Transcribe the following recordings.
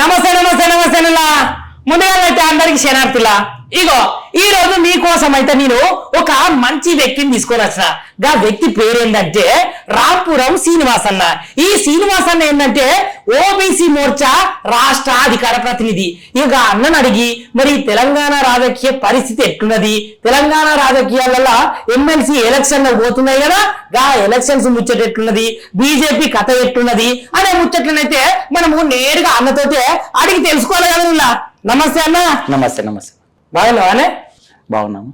నమస్తే నమస్తే నమస్తే ముందుగా అయితే అందరికి శనార్థులా ఇగో ఈ రోజు మీకోసం అయితే నేను ఒక మంచి వ్యక్తిని తీసుకొని వచ్చిన గా వ్యక్తి పేరేంటంటే రాంపురం శ్రీనివాస్ అన్న. ఈ శ్రీనివాస్ అన్న ఏంటంటే ఓబీసీ మోర్చా రాష్ట్ర అధికార ప్రతినిధి. ఇక అన్నను అడిగి మరి తెలంగాణ రాజకీయ పరిస్థితి ఎట్లున్నది, తెలంగాణ రాజకీయాలలో ఎమ్మెల్సీ ఎలక్షన్ పోతున్నాయి కదా, గా ఎలక్షన్స్ ముచ్చట ఎట్లున్నది, బీజేపీ కథ ఎట్లున్నది అనే ముచ్చట్లనైతే మనము నేరుగా అన్నతోటే అడిగి తెలుసుకోవాలి కదా. నమస్తే అన్న. నమస్తే నమస్తే. బాగున్నావానే? బాగున్నాము.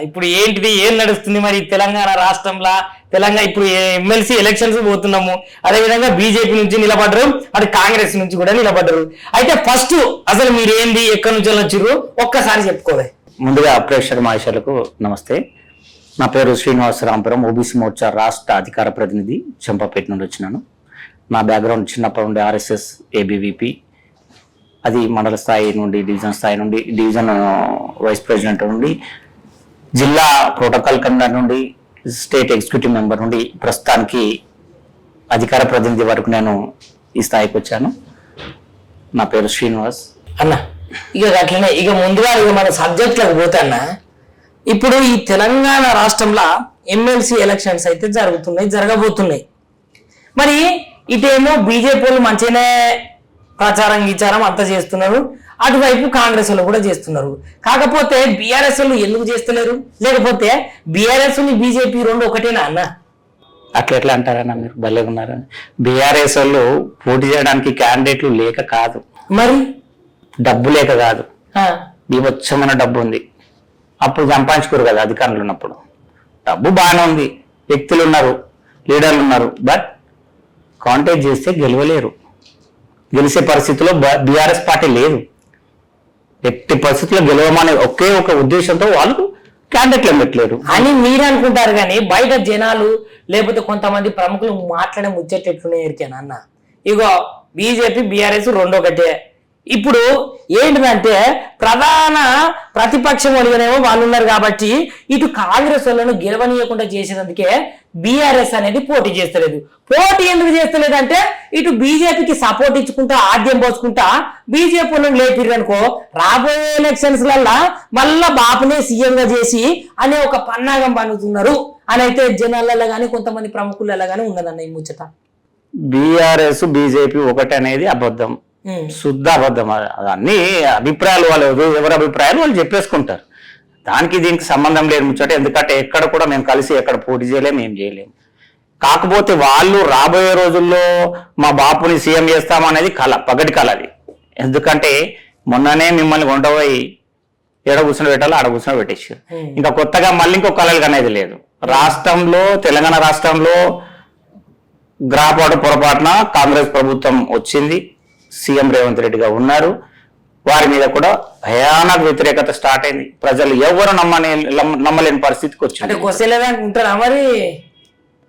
ఇప్పుడు ఏంటిది, ఏం నడుస్తుంది మరి తెలంగాణ రాష్ట్రంలో? తెలంగాణ ఇప్పుడు ఎమ్మెల్సీ ఎలక్షన్స్ పోతున్నాము, అదే విధంగా బీజేపీ నుంచి నిలబడ్డరు, అది కాంగ్రెస్ నుంచి కూడా నిలబడ్డరు. అయితే ఫస్ట్ అసలు మీరు ఏంది, ఎక్కడి నుంచి వచ్చారు ఒక్కసారి చెప్పుకోవాలి. ముందుగా ప్రేక్షక మహేశ్వరులకు నమస్తే. నా పేరు శ్రీనివాస్ రాంపురం, ఓబీసీ మోర్చా రాష్ట్ర అధికార ప్రతినిధి, చెంపపేట నుండి వచ్చినాను. నా బ్యాక్గ్రౌండ్ చిన్నప్పటి నుండి ఆర్ఎస్ఎస్ ఏబీవీపీ, అది మండల స్థాయి నుండి డివిజన్ స్థాయి నుండి, డివిజన్ వైస్ ప్రెసిడెంట్ నుండి, జిల్లా ప్రోటోకాల్ కన్వీనర్ నుండి, స్టేట్ ఎగ్జిక్యూటివ్ మెంబర్ నుండి ప్రస్తుతానికి అధికార ప్రతినిధి వరకు నేను ఈ స్థాయికి వచ్చాను. నా పేరు శ్రీనివాస్ అన్న. ఇక అట్లనే ఇక ముందుగా ఇక మన సబ్జెక్ట్లకు పోతాన్నా, ఇప్పుడు ఈ తెలంగాణ రాష్ట్రంలో ఎమ్మెల్సీ ఎలక్షన్స్ అయితే జరగబోతున్నాయి. మరి ఇటేమో బీజేపీ వాళ్ళు మంచిగానే ప్రచారం గీచారం అంతా చేస్తున్నారు, అటువైపు కాంగ్రెస్ వాళ్ళు కూడా చేస్తున్నారు. కాకపోతే బీఆర్ఎస్ వాళ్ళు ఎందుకు చేస్తలేరు? లేకపోతే బీఆర్ఎస్ బీజేపీ రెండు ఒకటేనా అన్న? అట్లా అంటారన్నా, మీరు భలే ఉన్నారని. బీఆర్ఎస్ వాళ్ళు పోటీ చేయడానికి క్యాండిడేట్లు లేక కాదు, మరి డబ్బు లేక కాదు. బీభత్సమైన డబ్బు ఉంది, అప్పుడు సంపాదించుకోరు కదా అధికారులు ఉన్నప్పుడు. డబ్బు బాగానే ఉంది, వ్యక్తులు ఉన్నారు, లీడర్లు ఉన్నారు, బట్ కాంటాక్ట్ చేస్తే గెలవలేరు. గెలిచే పరిస్థితిలో బీఆర్ఎస్ పార్టీ లేదు. ఎట్టి పరిస్థితుల్లో గెలవమనే ఒకే ఒక ఉద్దేశంతో వాళ్ళు క్యాండిడేట్లు పెట్టలేరు అని మీరు అనుకుంటారు. కానీ బయట జనాలు లేకపోతే కొంతమంది ప్రముఖులు మాట్లాడే ముచ్చట్లెట్లున్నాయి అన్న. ఇగో బీజేపీ బీఆర్ఎస్ రెండు ఒకటే. ఇప్పుడు ఏంటిదంటే ప్రధాన ప్రతిపక్షం వాళ్ళనేమో వాళ్ళు ఉన్నారు కాబట్టి ఇటు కాంగ్రెస్ వాళ్ళను గెలవనీయకుండా చేసేందుకే బీఆర్ఎస్ అనేది పోటీ చేస్తలేదు. పోటీ ఎందుకు చేస్తలేదు అంటే ఇటు బీజేపీకి సపోర్ట్ ఇచ్చుకుంటా, ఆద్యం పోసుకుంటా బీజేపీ వాళ్ళని లేపిర్రు అనుకో, రాబోయే ఎలక్షన్స్ లల్లా మళ్ళా బాపునే సీఎంగా చేసి అనే ఒక పన్నాగం పన్నుతున్నారు అని అయితే జనాలలో గానీ కొంతమంది ప్రముఖులలో గానీ ఉన్నదన్న ఈ ముచ్చట. బీఆర్ఎస్ బీజేపీ ఒకటి అనేది అబద్ధం, శుద్ధ అబద్ధం. అన్ని అభిప్రాయాలు వాళ్ళు ఎవరి అభిప్రాయాలు వాళ్ళు చెప్పేసుకుంటారు. దానికి దీనికి సంబంధం లేదు ముచ్చట. ఎందుకంటే ఎక్కడ కూడా మేము కలిసి ఎక్కడ పోటీ చేయలేము, ఏం చేయలేము. కాకపోతే వాళ్ళు రాబోయే రోజుల్లో మా బాపుని సీఎం చేస్తామనేది కళ, పగటి కళ అది. ఎందుకంటే మొన్ననే మిమ్మల్ని కొండపోయి ఎడ కూర్చొని పెట్టాలో ఆడ కూర్చొని పెట్టేసారు. ఇంకా కొత్తగా మళ్ళీ ఇంకో కళలు అనేది లేదు. రాష్ట్రంలో, తెలంగాణ రాష్ట్రంలో పొరపాటున కాంగ్రెస్ ప్రభుత్వం వచ్చింది, సీఎం రేవంత్ రెడ్డిగా ఉన్నారు. వారి మీద కూడా భయానక వ్యతిరేకత స్టార్ట్ అయింది. ప్రజలు ఎవరు నమ్మలేని పరిస్థితికి వచ్చారు. మరి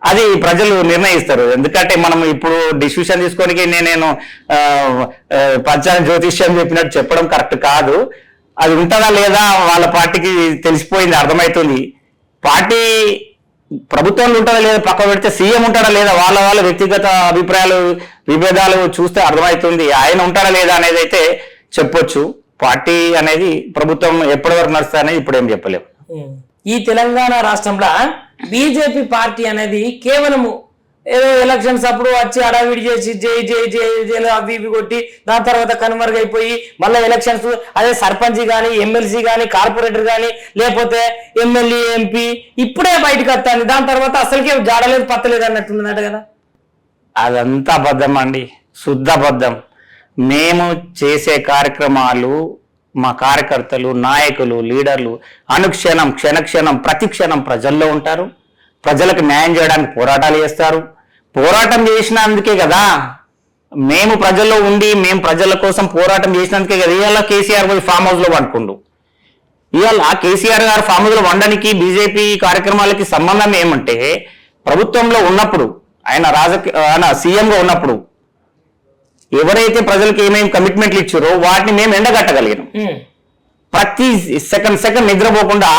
అది ప్రజలు నిర్ణయిస్తారు. ఎందుకంటే మనం ఇప్పుడు డిసిషన్ తీసుకోనికి నేను పంచాంగ జ్యోతిష్యం చెప్పినట్టు చెప్పడం కరెక్ట్ కాదు. అది ఉంటుందా లేదా వాళ్ళ పార్టీకి తెలిసిపోయింది, అర్థమవుతుంది. పార్టీ ప్రభుత్వంలో ఉంటుందా లేదా పక్క పెడితే సీఎం ఉంటాడా లేదా వాళ్ళ వ్యక్తిగత అభిప్రాయాలు విభేదాలు చూస్తే అర్థమవుతుంది. ఆయన ఉంటాడా లేదా అనేది అయితే చెప్పొచ్చు. పార్టీ అనేది ప్రభుత్వం ఎప్పటి వరకు నడుస్తా అనేది ఇప్పుడు ఏం చెప్పలేము. ఈ తెలంగాణ రాష్ట్రంలో బీజేపీ పార్టీ అనేది కేవలము ఏదో ఎలక్షన్స్ అప్పుడు వచ్చి అడావిడి చేసి జై జై జై జైలు అవి ఇవి కొట్టి దాని తర్వాత కనుమరుగైపోయి మళ్ళీ ఎలక్షన్స్ అదే సర్పంచ్ కానీ, ఎమ్మెల్సీ కానీ, కార్పొరేటర్ కానీ, లేకపోతే ఎమ్మెల్యే, ఎంపీ ఇప్పుడే బయటకు వస్తాను, దాని తర్వాత అసలుకే జాడలేదు పత్తలేదు అన్నట్టున్నదట కదా. అదంతా అబద్ధం అండి, శుద్ధ అబద్ధం. మేము చేసే కార్యక్రమాలు, మా కార్యకర్తలు, నాయకులు, లీడర్లు అనుక్షణం, క్షణక్షణం, ప్రతి క్షణం ప్రజల్లో ఉంటారు. ప్రజలకు న్యాయం చేయడానికి పోరాటాలు చేస్తారు. పోరాటం చేసినందుకే కదా మేము ప్రజల్లో ఉండి, మేము ప్రజల కోసం పోరాటం చేసినందుకే కదా ఇవాళ కేసీఆర్ పోయి ఫామ్ హౌస్ లో వండుకుండు. ఇవాళ కేసీఆర్ గారు ఫామ్ హౌస్ లో వండడానికి బీజేపీ కార్యక్రమాలకి సంబంధం ఏమంటే, ప్రభుత్వంలో ఉన్నప్పుడు ఆయన సీఎంగా ఉన్నప్పుడు ఎవరైతే ప్రజలకు ఏమేమి కమిట్మెంట్లు ఇచ్చారో వాటిని మేము ఎండగట్టగలిగాం. ప్రతి సెకండ్ నిద్రపోకుండా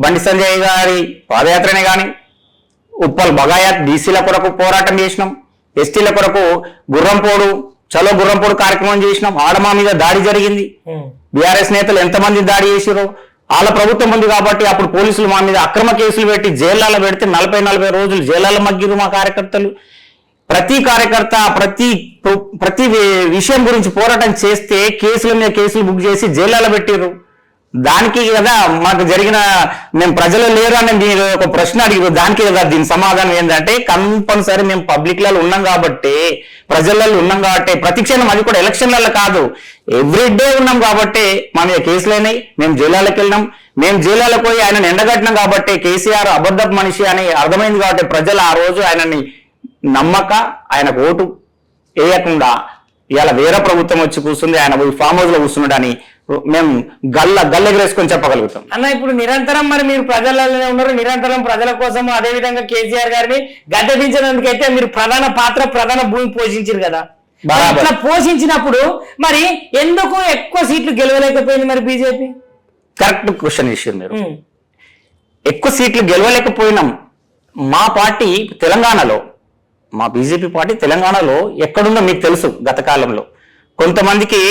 బండి సంజయ్ గారి పాదయాత్రనే కానీ, ఉప్పల్ బగాయత్ బీసీల కొరకు పోరాటం చేసినాం, ఎస్టీల కొరకు గుర్రంపోడు చలో గుర్రంపూడి కార్యక్రమం చేసినాం, ఆడ మా మీద దాడి జరిగింది. బీఆర్ఎస్ నేతలు ఎంతమంది దాడి చేసిరో, వాళ్ళ ప్రభుత్వం ఉంది కాబట్టి అప్పుడు పోలీసులు మా మీద అక్రమ కేసులు పెట్టి జైళ్ళలో పెడితే 40 రోజులు జైళ్ళలో మగ్గిరు మా కార్యకర్తలు. ప్రతి కార్యకర్త ప్రతి విషయం గురించి పోరాటం చేస్తే కేసుల మీద కేసులు బుక్ చేసి జైళ్ళలో పెట్టిరు. దానికి కదా మాకు జరిగిన, మేము ప్రజలు లేరు అని మీరు ఒక ప్రశ్న అడిగారు, దానికి కదా దీని సమాధానం ఏంటంటే కంపల్సరీ మేము పబ్లిక్లలో ఉన్నాం కాబట్టి, ప్రజలలో ఉన్నాం కాబట్టి, ప్రతిక్షణం అది కూడా ఎలక్షన్లలో కాదు, ఎవ్రీడే ఉన్నాం కాబట్టి మా మీద కేసులైనాయి. మేము జైళ్ళకి వెళ్ళినాం, మేము జైళ్ళకి పోయి ఆయనను ఎండగట్టినాం కాబట్టి కేసీఆర్ అబద్ధపు మనిషి అని అర్థమైంది కాబట్టి ప్రజలు ఆ రోజు ఆయనని నమ్మక ఆయనకు ఓటు వేయకుండా ఇవాళ వేరే ప్రభుత్వం వచ్చి కూర్చుంది, ఆయన ఫామ్ హౌస్ లో కూర్చున్నాడని మేము గల్లెగరేసుకొని చెప్పగలుగుతాం. అన్న ఇప్పుడు నిరంతరం మరి మీరు ప్రజలలోనే ఉన్నారు, నిరంతరం ప్రజల కోసం, అదే విధంగా కేసీఆర్ గారిని గద్దెదించడానికైతే మీరు ప్రధాన భూమి పోషించారు కదా. ఇట్లా పోషించినప్పుడు మరి ఎందుకు ఎక్కువ సీట్లు గెలవలేకపోయింది మరి బీజేపీ? కరెక్ట్ క్వశ్చన్ ఇష్యూర్ మీరు. ఎక్కువ సీట్లు గెలవలేకపోయినాం. మా పార్టీ తెలంగాణలో, మా బీజేపీ పార్టీ తెలంగాణలో ఎక్కడుందో మీకు తెలుసు. గత కాలంలో కొంతమందికి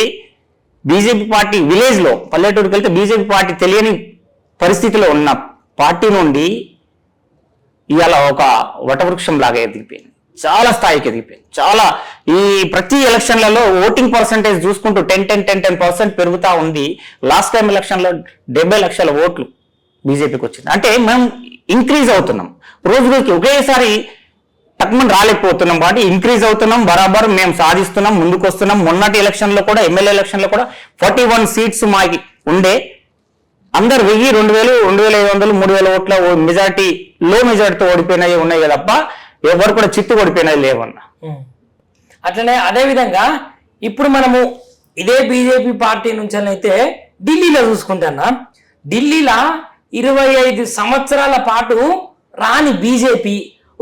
బీజేపీ పార్టీ విలేజ్ లో, పల్లెటూరుకి వెళ్తే బీజేపీ పార్టీ తెలియని పరిస్థితిలో ఉన్న పార్టీ నుండి ఇవాళ ఒక వటవృక్షం లాగా ఎదిగిపోయింది, చాలా స్థాయికి ఎదిగిపోయింది. చాలా ఈ ప్రతి ఎలక్షన్లలో ఓటింగ్ పర్సంటేజ్ చూసుకుంటూ 10% పెరుగుతా ఉంది. లాస్ట్ టైం ఎలక్షన్లో 70 లక్షల ఓట్లు బీజేపీకి వచ్చింది. అంటే మేము ఇంక్రీజ్ అవుతున్నాం, రోజు రోజుకి ఒకేసారి తక్కువ రాలేకపోతున్నాం కాబట్టి ఇంక్రీజ్ అవుతున్నాం, బరాబర్ మేము సాధిస్తున్నాం, ముందుకు వస్తున్నాం. మొన్నటి ఎలక్షన్లో కూడా, ఎమ్మెల్యే ఎలక్షన్లో కూడా 41 సీట్స్ మాకి ఉండే, అందరు 1000, 2000, 2500, 3000 ఓట్ల మెజార్టీ, లో మెజార్టీతో ఓడిపోయినాయి ఉన్నాయి కదప్ప, ఎవరు కూడా చిత్తు ఓడిపోయినాయి లేవన్నా. అట్లనే అదే విధంగా ఇప్పుడు మనము ఇదే బీజేపీ పార్టీ నుంచి అయితే ఢిల్లీలో చూసుకుంటున్నా, ఢిల్లీలో 25 సంవత్సరాల పాటు రాని బీజేపీ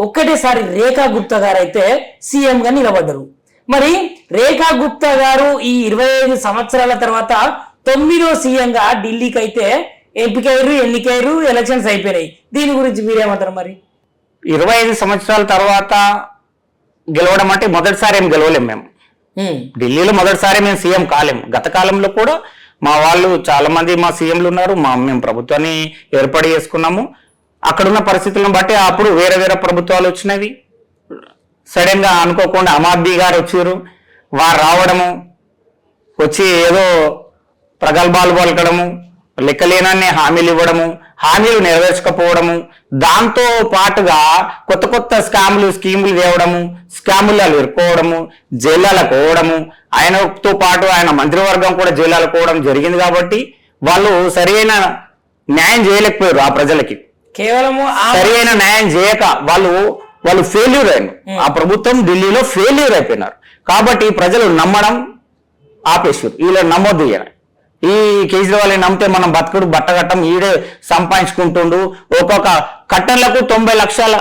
ఒక్కటేసారి రేఖా గుప్తా గారు అయితే సీఎం గా నిలబడ్డారు. మరి రేఖా గుప్తా గారు ఈ 25 సంవత్సరాల తర్వాత 9వ సీఎం గా ఢిల్లీకి అయితే ఎన్నికయ్యారు, ఎలక్షన్స్ అయిపోయినాయి. దీని గురించి మీరేమంటారు? మరి 25 సంవత్సరాల తర్వాత గెలవడం అంటే మొదటిసారి ఏం గెలవలేం మేము. ఢిల్లీలో మొదటిసారి మేము సీఎం కాలేం. గత కాలంలో కూడా మా వాళ్ళు చాలా మంది మా సీఎంలు ఉన్నారు, మేము ప్రభుత్వాన్ని ఏర్పాటు చేసుకున్నాము. అక్కడున్న పరిస్థితులను బట్టి అప్పుడు వేరే వేరే ప్రభుత్వాలు వచ్చినవి. సడన్ గా అనుకోకుండా ఆమ్ ఆద్మీ గారు వచ్చారు, వారు రావడము, వచ్చి ఏదో ప్రగల్భాలు పలకడము, లెక్కలేనన్ని హామీలు ఇవ్వడము, హామీలు నెరవేర్చకపోవడము, దాంతో పాటుగా కొత్త కొత్త స్కీములు తేవడము, స్కాములలో ఇరుక్కోవడము, జైళ్ళకు పోవడము, ఆయనతో పాటు ఆయన మంత్రివర్గం కూడా జైళ్ళకు పోవడం జరిగింది. కాబట్టి వాళ్ళు సరైన న్యాయం చేయలేకపోయారు ఆ ప్రజలకి. కేవలము సరైన న్యాయం చేయక వాళ్ళు ఫెయిల్యూర్ అయ్యారు. ఆ ప్రభుత్వం ఢిల్లీలో ఫెయిల్యూర్ అయిపోయినారు. కాబట్టి ప్రజలు నమ్మడం ఆపేశారు. వీళ్ళు నమ్మొద్దు. ఈ కేజ్రీవాల్ నమ్మితే మనం బతుకుడు బట్టగట్టం, ఈడే సంపాదించుకుంటుండు. ఒక్కొక్క కట్టన్లకు 90 లక్షలు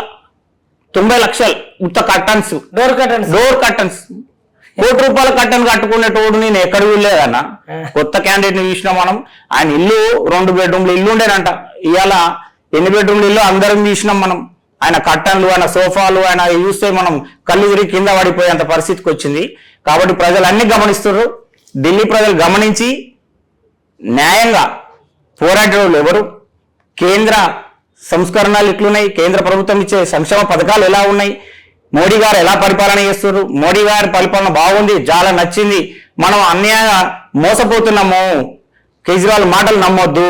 ఉత్త కట్టన్స్, డోర్ కట్టన్స్, ₹1 కట్టన్ కట్టుకునేటోడు నేను ఎక్కడ వెళ్ళలేదన్న. కొత్త క్యాండిడేట్ ని చూసినా మనం. ఆయన ఇల్లు 2 బెడ్రూమ్లు ఇల్లు ఉండేనంట. ఇవాళ ఎన్ని బెడ్రూమ్లు ఇల్లు అందరం చూసినాం మనం. ఆయన కట్టన్లు, ఆయన సోఫాలు, ఆయన చూస్తే మనం కళ్ళు తిరిగి కింద పడిపోయేంత పరిస్థితికి వచ్చింది. కాబట్టి ప్రజలు అన్ని గమనిస్తున్నారు. ఢిల్లీ ప్రజలు గమనించి న్యాయంగా పోరాటేవాళ్ళు ఎవరు, కేంద్ర సంస్కరణలు ఎట్లున్నాయి, కేంద్ర ప్రభుత్వం ఇచ్చే సంక్షేమ పథకాలు ఎలా ఉన్నాయి, మోడీ గారు ఎలా పరిపాలన చేస్తున్నారు, మోడీ గారి పరిపాలన బాగుంది, చాలా నచ్చింది, మనం అన్యాయంగా మోసపోతున్నాము, కేజ్రీవాల్ మాటలు నమ్మొద్దు,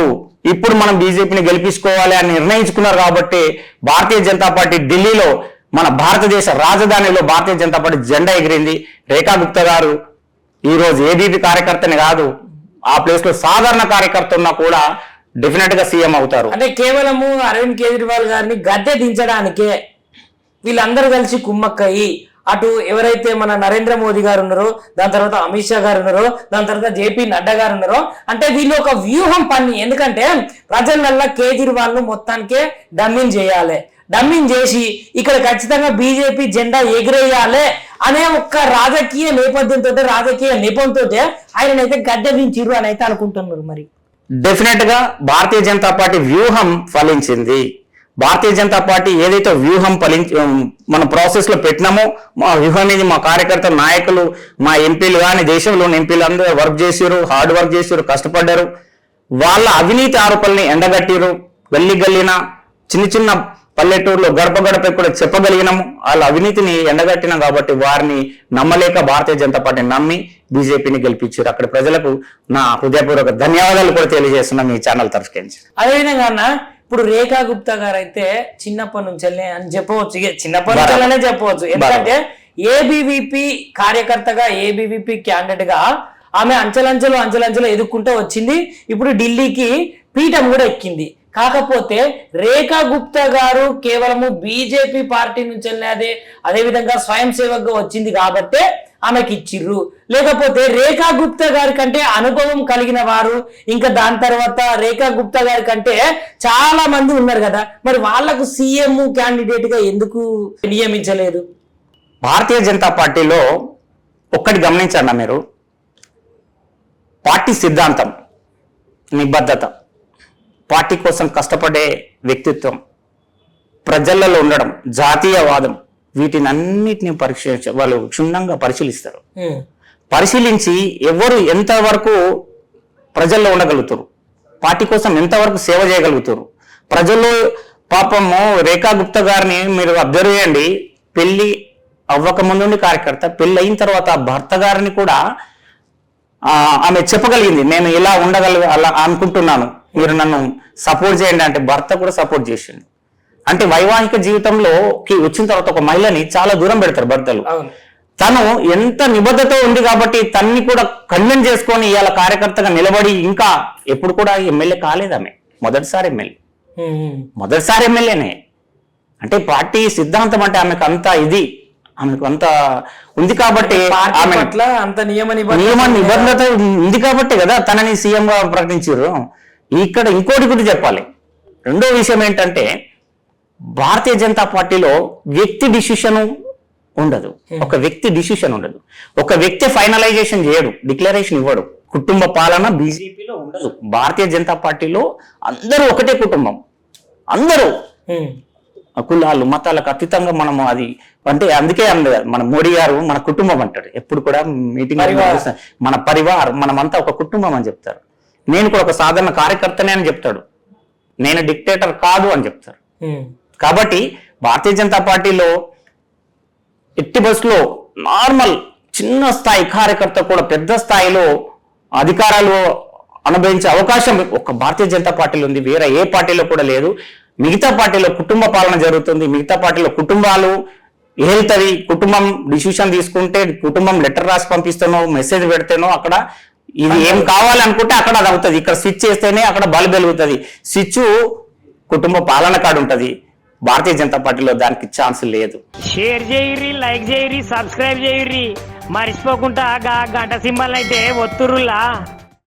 ఇప్పుడు మనం బీజేపీని గెలిపించుకోవాలి అని నిర్ణయించుకున్నారు. కాబట్టి భారతీయ జనతా పార్టీ ఢిల్లీలో, మన భారతదేశ రాజధానిలో భారతీయ జనతా పార్టీ జెండా ఎగిరింది. రేఖా గుప్తా గారు ఈరోజు ఏబీపీ కార్యకర్తని కాదు, ఆ ప్లేస్ లో సాధారణ కార్యకర్త ఉన్నా కూడా డెఫినెట్ గా సీఎం అవుతారు. అంటే కేవలము అరవింద్ కేజ్రీవాల్ గారిని గద్దె దించడానికే వీళ్ళందరూ కలిసి కుమ్మక్కయి, అటు ఎవరైతే మన నరేంద్ర మోదీ గారు ఉన్నారో, దాని తర్వాత అమిత్ షా గారు ఉన్నారో, దాని తర్వాత జేపీ నడ్డా గారు ఉన్నారో, అంటే వీళ్ళు ఒక వ్యూహం పన్ని. ఎందుకంటే ప్రజలల్లా కేజ్రీవాల్ ను మొత్తానికే డమ్మింగ్ చేయాలి, డమ్మింగ్ చేసి ఇక్కడ ఖచ్చితంగా బీజేపీ జెండా ఎగిరేయాలి అనే ఒక రాజకీయ నేపథ్యంతో, రాజకీయ నిపుణంతో ఆయననైతే గద్దె దించిర్రు అని అయితే అనుకుంటున్నారు. మరి డెఫినెట్ గా భారతీయ జనతా పార్టీ వ్యూహం ఫలించింది. భారతీయ జనతా పార్టీ ఏదైతే వ్యూహం మన ప్రాసెస్ లో పెట్టినామో మా వ్యూహం అనేది మా కార్యకర్తలు నాయకులు మా ఎంపీలు కానీ దేశంలోని ఎంపీలు అందరూ వర్క్ చేసారు, హార్డ్ వర్క్ చేసారు, కష్టపడ్డారు. వాళ్ళ అవినీతి ఆరోపణల్ని ఎండగట్టిరు. గల్లీ గల్లీన చిన్న చిన్న పల్లెటూరులో గడప గడప కూడా చెప్పగలిగినాము. వాళ్ళ అవినీతిని ఎండగట్టినాం కాబట్టి వారిని నమ్మలేక భారతీయ జనతా పార్టీని నమ్మి బీజేపీని గెలిపించారు. అక్కడ ప్రజలకు నా హృదయపూర్వక ధన్యవాదాలు కూడా తెలియజేస్తున్నాం ఈ ఛానల్ తరఫున. అదేవిధంగా అన్న ఇప్పుడు రేఖా గుప్తా గారు అయితే చిన్నప్పటి నుంచి అని చెప్పవచ్చు, చిన్నప్పటి నుంచే చెప్పవచ్చు. ఎందుకంటే ఏబీవీపీ కార్యకర్తగా ఏబీవీపీ క్యాండిడేట్ గా ఆమె అంచెలంచెలు ఎదుక్కుంటూ వచ్చింది. ఇప్పుడు ఢిల్లీకి పీఠం కూడా ఎక్కింది. కాకపోతే రేఖా గుప్తా గారు కేవలము బీజేపీ పార్టీ నుంచి అదేవిధంగా స్వయం సేవక్గా వచ్చింది కాబట్టే ఆమెకి ఇచ్చిర్రు. లేకపోతే రేఖా గుప్తా గారి కంటే అనుభవం కలిగిన వారు ఇంకా దాని తర్వాత రేఖా గుప్తా గారి కంటే చాలా మంది ఉన్నారు కదా, మరి వాళ్లకు సీఎం క్యాండిడేట్ గా ఎందుకు నియమించలేదు? భారతీయ జనతా పార్టీలో ఒక్కటి గమనించండి మీరు, పార్టీ సిద్ధాంతం, నిబద్ధత, పార్టీ కోసం కష్టపడే వ్యక్తిత్వం, ప్రజలలో ఉండడం, జాతీయవాదం, వీటిని అన్నిటిని వాళ్ళు క్షుణ్ణంగా పరిశీలిస్తారు. పరిశీలించి ఎవరు ఎంతవరకు ప్రజల్లో ఉండగలుగుతారు, పార్టీ కోసం ఎంతవరకు సేవ చేయగలుగుతారు. ప్రజల్లో పాపము రేఖా గుప్తా గారిని మీరు అబ్జర్వ్ చేయండి, పెళ్లి అవ్వక ముందు కార్యకర్త, పెళ్లి అయిన తర్వాత భర్త గారిని కూడా ఆమె చెప్పగలిగింది, నేను ఇలా అలా అనుకుంటున్నాను, మీరు నన్ను సపోర్ట్ చేయండి అంటే భర్త కూడా సపోర్ట్ చేసిండు. అంటే వైవాహిక జీవితంలోకి వచ్చిన తర్వాత ఒక మహిళని చాలా దూరం పెడతారు భర్తలు. తను ఎంత నిబద్ధత ఉంది కాబట్టి తన్ని కూడా కన్విన్స్ చేసుకొని ఇవాళ కార్యకర్తగా నిలబడి ఇంకా ఎప్పుడు కూడా ఎమ్మెల్యే కాలేదు. ఆమె మొదటిసారి ఎమ్మెల్యేనే. అంటే పార్టీ సిద్ధాంతం అంటే ఆమెకు అంత ఆమెకు అంత ఉంది కాబట్టి ఆమె నియమ నిబంధత ఉంది కాబట్టి కదా తనని సీఎం గా ప్రకటించారు. ఇక్కడ ఇంకోటి కూడా చెప్పాలి. రెండో విషయం ఏంటంటే భారతీయ జనతా పార్టీలో వ్యక్తి డిసిషన్ ఉండదు, ఒక వ్యక్తి డిసిషన్ ఉండదు, ఒక వ్యక్తి ఫైనలైజేషన్ చేయడు, డిక్లరేషన్ ఇవ్వడు. కుటుంబ పాలన బీజేపీలో ఉండదు. భారతీయ జనతా పార్టీలో అందరూ ఒకటే కుటుంబం, అందరూ కులాలు మతాలకు అతీతంగా మనము అది అంటే అందుకే మన మోడీ గారు మన కుటుంబం అంటాడు ఎప్పుడు కూడా మీటింగ్, మన పరివారం, మనమంతా ఒక కుటుంబం అని చెప్తారు. నేను కూడా ఒక సాధారణ కార్యకర్తనే అని చెప్తాడు, నేను డిక్టేటర్ కాదు అని చెప్తారు. కాబట్టి భారతీయ జనతా పార్టీలో ఎట్టి బస్సులో నార్మల్ చిన్న స్థాయి కార్యకర్త కూడా పెద్ద స్థాయిలో అధికారాలు అనుభవించే అవకాశం ఒక భారతీయ జనతా పార్టీలో ఉంది, వేరే ఏ పార్టీలో కూడా లేదు. మిగతా పార్టీలో కుటుంబ పాలన జరుగుతుంది, మిగతా పార్టీలో కుటుంబాలు ఏళ్తుంది. కుటుంబం డిసిషన్ తీసుకుంటే కుటుంబం లెటర్ రాసి పంపిస్తానో మెసేజ్ పెడితేనో అక్కడ ఇది ఏం కావాలనుకుంటే అక్కడ అది అవుతుంది. ఇక్కడ స్విచ్ చేస్తేనే అక్కడ బల్బ్ వెలుగుతుంది. స్విచ్ కుటుంబ పాలన కాడు ఉంటది. భారతీయ జనతా పార్టీలో దానికి ఛాన్స్ లేదు. షేర్ చేయరి, లైక్ చేయరి, సబ్స్క్రైబ్ చేయరి, మర్చిపోకుండా గంట సింబల్ అయితే ఒత్తురులా.